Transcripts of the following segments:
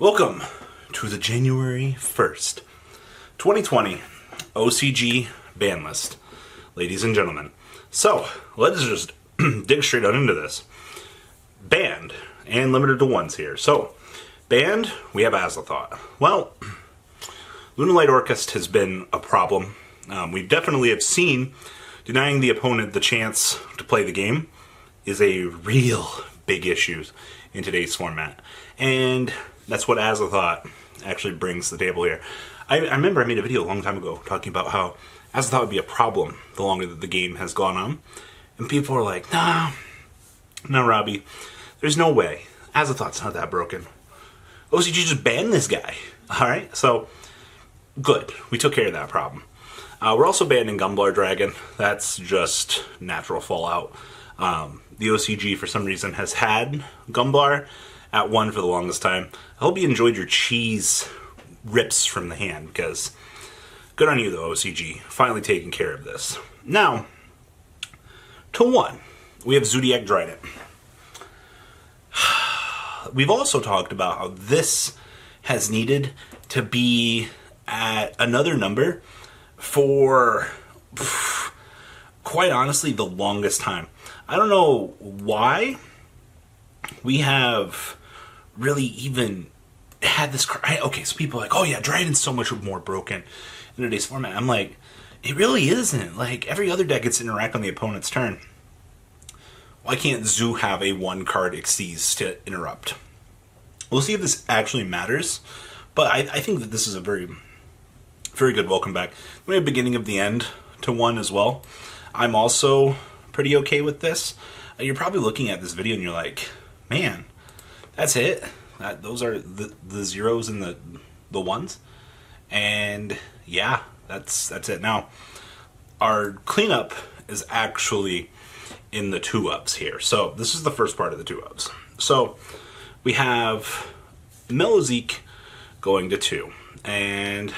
Welcome to the January 1st, 2020 OCG ban list, ladies and gentlemen. So, let's just dig straight on into this. Banned, and limited to ones here. So, banned, we have Azzathoth. Well, Lunalight Orcust has been a problem. We definitely have seen denying the opponent the chance to play the game is a real big issue in today's format. And that's what Azzathoth actually brings to the table here. I remember I made a video a long time ago talking about how Azzathoth would be a problem the longer that the game has gone on. And people were like, nah, Robbie, there's no way. Azzathoth's not that broken. OCG just banned this guy. Alright, so good. We took care of that problem. We're also banning Gumblar Dragon. That's just natural fallout. The OCG, for some reason, has had Gumblar at 1 for the longest time. I hope you enjoyed your cheese rips from the hand, because good on you, though, OCG. Finally taking care of this. Now, to 1, we have Zoodiac Trident. We've also talked about how this has needed to be at another number for, quite honestly, the longest time. I don't know why we have really even had this. Okay, so people are like, oh yeah, Dryden's so much more broken in today's format. I'm like, it really isn't. Like, every other deck gets to interact on the opponent's turn. Why can't Zoo have a 1-card Xyz to interrupt? We'll see if this actually matters, but I think that this is a very, very good welcome back. We have beginning of the end to 1 as well. I'm also pretty okay with this. You're probably looking at this video and you're like, man, that's it? Those are the zeros and the ones? And yeah, that's it. Now, our cleanup is actually in the 2-ups here. So this is the first part of the 2-ups. So we have Melozeek going to 2. And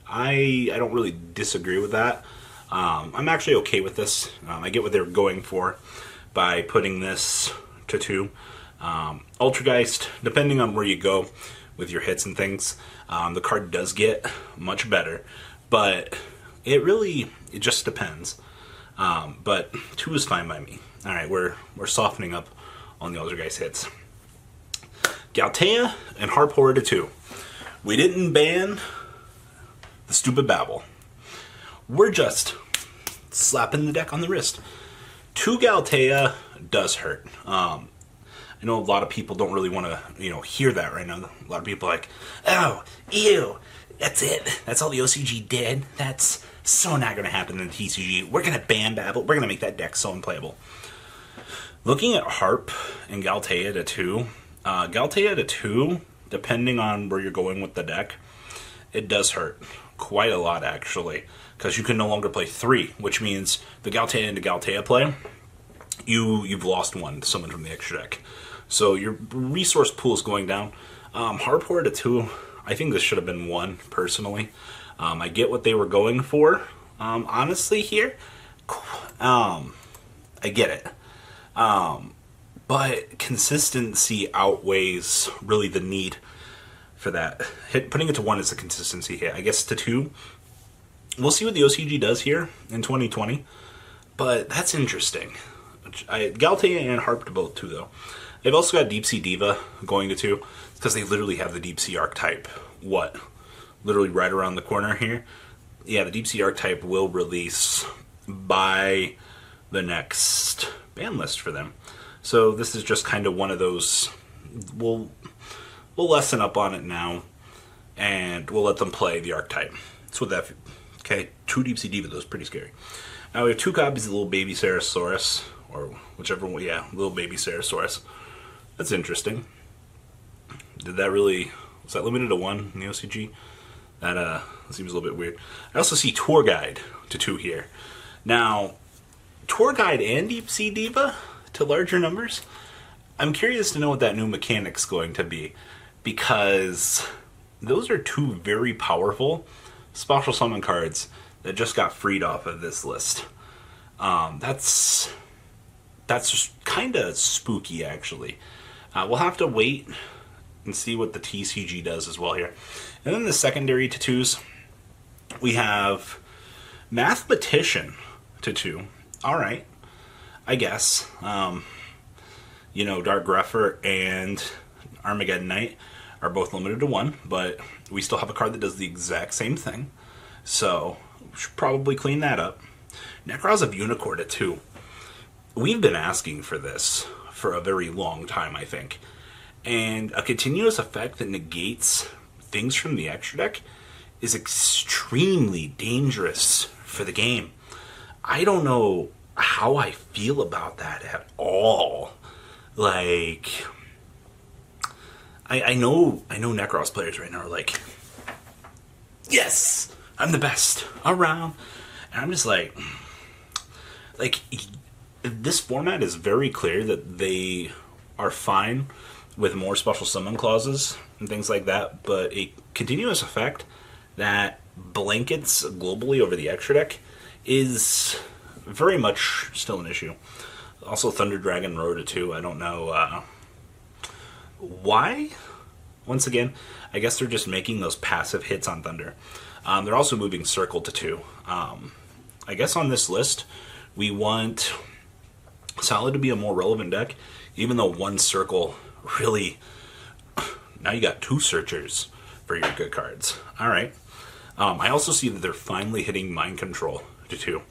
I don't really disagree with that. I'm actually okay with this. I get what they're going for by putting this to 2. Ultrageist, depending on where you go with your hits and things, the card does get much better, but it just depends. But 2 is fine by me. Alright, we're softening up on the Ultrageist hits. Galtea and Harp Horror to 2. We didn't ban the stupid babble. We're just slapping the deck on the wrist. 2 Galtea does hurt. I know a lot of people don't really want to, hear that right now. A lot of people are like, oh, ew, that's it. That's all the OCG did. That's so not going to happen in the TCG. We're going to ban Babel. We're going to make that deck so unplayable. Looking at Harp and Galtea to 2, Galtea to 2, depending on where you're going with the deck, it does hurt. Quite a lot, actually, because you can no longer play 3, which means the Galtea into Galtea play, you've lost 1 to someone from the extra deck. So your resource pool is going down. Harp Horror to 2, I think this should have been 1, personally. I get what they were going for, honestly, here. I get it. But consistency outweighs really the need for that. Putting it to 1 is a consistency hit. I guess to 2, we'll see what the OCG does here in 2020, but that's interesting. Galtea and Harp to both 2, though. They've also got Deep Sea Diva going to 2, because they literally have the Deep Sea archetype. What? Literally right around the corner here? Yeah, the Deep Sea archetype will release by the next ban list for them. So this is just kind of one of those, we'll lessen up on it now, and we'll let them play the archetype. That's what that, okay, 2 Deep Sea Diva, those pretty scary. Now we have 2 copies of Little Baby Sarasaurus, or whichever one, yeah, Little Baby Sarasaurus. That's interesting. Was that limited to 1 in the OCG? That seems a little bit weird. I also see Tour Guide to 2 here. Now, Tour Guide and Deep Sea Diva to larger numbers, I'm curious to know what that new mechanic's going to be, because those are 2 very powerful special summon cards that just got freed off of this list. That's just kind of spooky, actually. We'll have to wait and see what the TCG does as well here. And then the secondary to 2s, we have Mathematician to 2. All right, I guess. Dark Gruffer and Armageddon Knight are both limited to 1, but we still have a card that does the exact same thing. So we should probably clean that up. Necros of Unicorn to 2. We've been asking for this for a very long time, I think. And a continuous effect that negates things from the extra deck is extremely dangerous for the game. I don't know how I feel about that at all. Like, I know Necros players right now are like, yes, I'm the best around. And I'm just like, this format is very clear that they are fine with more special summon clauses and things like that, but a continuous effect that blankets globally over the extra deck is very much still an issue. Also, Thunder Dragon Roar to 2. I don't know why. Once again, I guess they're just making those passive hits on Thunder. They're also moving Circle to 2. I guess on this list, we want Solid to be a more relevant deck, even though one Circle really... Now you got 2 Searchers for your good cards. Alright. I also see that they're finally hitting Mind Control to 2.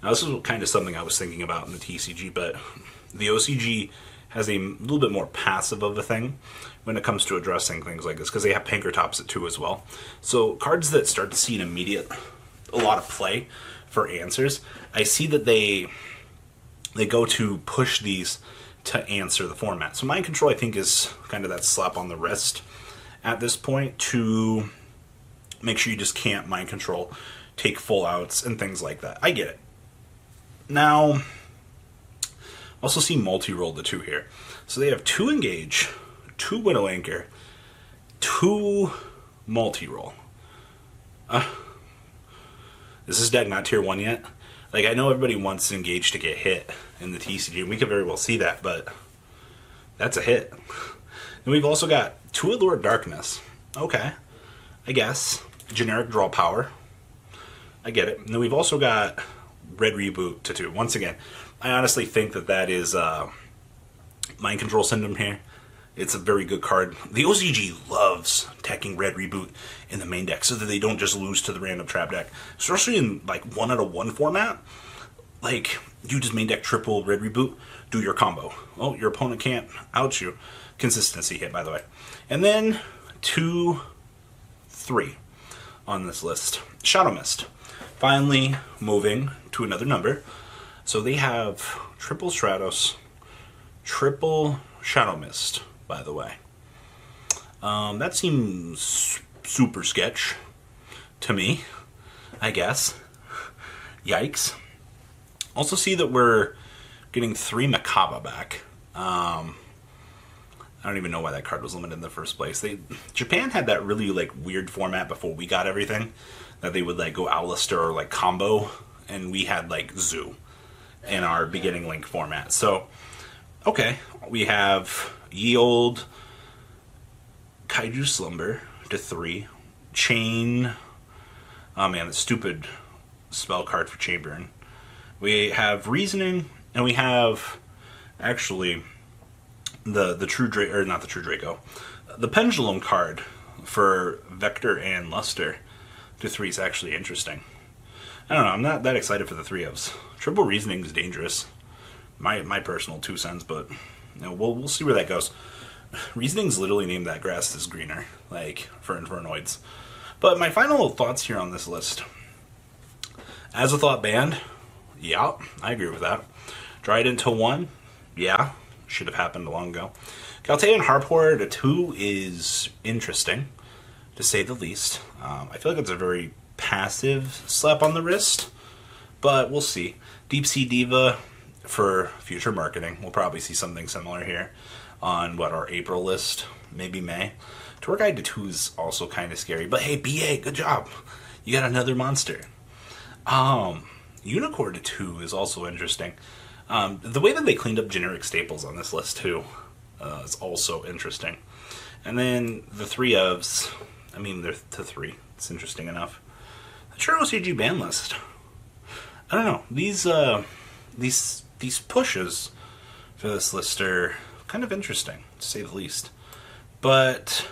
Now this is kind of something I was thinking about in the TCG, but the OCG has a little bit more passive of a thing when it comes to addressing things like this, because they have Pankratops at 2 as well. So cards that start to see a lot of play for answers, I see that they go to push these to answer the format. So Mind Control, I think, is kind of that slap on the wrist at this point to make sure you just can't Mind Control, take full outs, and things like that. I get it. Now, also see multi-roll the 2 here. So they have 2 Engage, 2 Widow Anchor, 2 multi-roll. Is this deck not tier 1 yet? Like, I know everybody wants Engage to get hit in the TCG, and we could very well see that, but that's a hit. And we've also got 2 Allure Darkness. Okay, I guess. Generic draw power. I get it. And then we've also got Red Reboot to 2. Once again, I honestly think that is Mind Control Syndrome here. It's a very good card. The OCG loves teching Red Reboot in the main deck so that they don't just lose to the random trap deck. Especially in like 1 out of 1 format. Like, you just main deck triple Red Reboot, do your combo. Oh, your opponent can't out you. Consistency hit, by the way. And then 2, 3 on this list. Shadow Mist. Finally moving to another number. So they have triple Stratos, triple Shadow Mist, by the way. That seems super sketch to me, I guess. Yikes. Also see that we're getting 3 Makaba back. I don't even know why that card was limited in the first place. Japan had that really weird format before we got everything, that they would go Alistair or combo, and we had Zoo in our beginning Link format. So, okay, we have Ye Olde Kaiju Slumber to 3, Chain. Oh man, the stupid spell card for Chamberin. We have Reasoning, and we have actually the True Draco, or not the True Draco, the Pendulum card for Vector and Luster to 3 is actually interesting. I don't know, I'm not that excited for the 3-ofs. Triple Reasoning is dangerous. My personal 2 cents, but we'll see where that goes. Reasoning's literally named that grass is greener, for Infernoids. But my final thoughts here on this list. Azzathoth banned. Yeah, I agree with that. Dryden to 1. Yeah, should have happened long ago. Galtean Harpor to 2 is interesting, to say the least. I feel like it's a very passive slap on the wrist, but we'll see. Deep Sea Diva for future marketing. We'll probably see something similar here on our April list, maybe May. Tour Guide to 2 is also kind of scary, but hey, BA, good job. You got another monster. Unicorn to 2 is also interesting. The way that they cleaned up generic staples on this list too is also interesting. And then the 3 ofs, I mean, they're to 3. It's interesting enough. The true OCG ban list. I don't know. These pushes for this list are kind of interesting, to say the least. But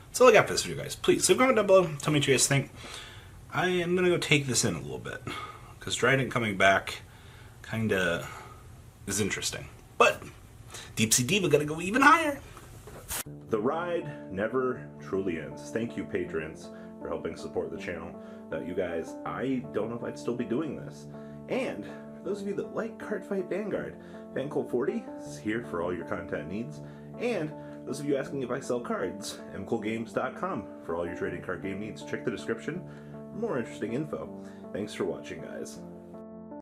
that's all I got for this video, guys. Please leave a comment down below. Tell me what you guys think. I am going to go take this in a little bit, because Dryden coming back kind of is interesting. But Deep Sea Diva got to go even higher. The ride never truly ends. Thank you, patrons, for helping support the channel. Without you guys, I don't know if I'd still be doing this. And for those of you that like Cardfight Vanguard, FanCool40 is here for all your content needs. And those of you asking if I sell cards, mcoolgames.com for all your trading card game needs. Check the description for more interesting info. Thanks for watching, guys.